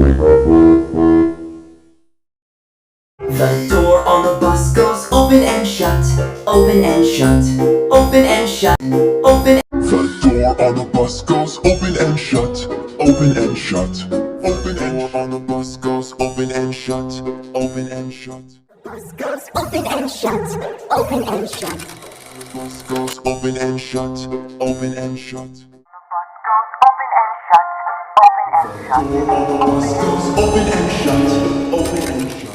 The door on the bus goes open and shut, open and shut, open and shut, open. The door on the bus goes open and shut, open and shut, open and shut. On the bus goes open and shut, open and shut. Bus goes open and shut, open and shut. Bus goes open and shut, open and shut. Bus goes open and shut, open and shut.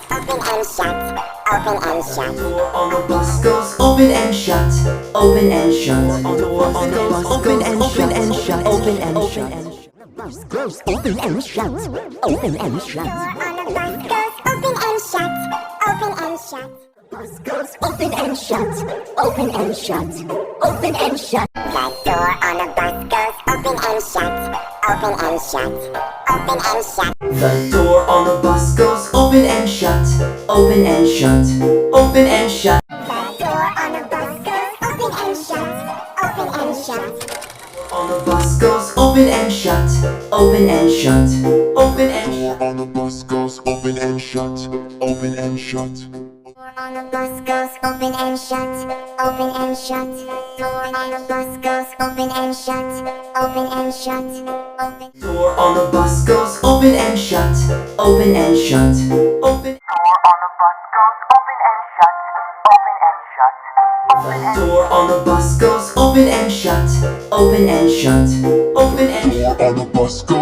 Open and shut, open and shut. Door on the bus goes open and shut, open and shut. Door on the bus open and shut, open and shut. Bus goes open and shut, open and shut. Bus goes open and shut, open and shut, open and shut. The door on the bus goes open and shut, open and shut, open and shut. The door on the bus goes open and shut, open and shut, open and shut. The door on the bus goes open and shut, open and shut. On the bus goes open and shut, open and shut, open and shut. On the bus goes open and shut, open and shut. On the bus goes open and shut, open and shut. Door on the bus goes open and shut, open and shut, open. Door on the bus goes open and shut, open and shut, open. Door on the bus goes open and shut, open and shut, open and shut. Door on the bus goes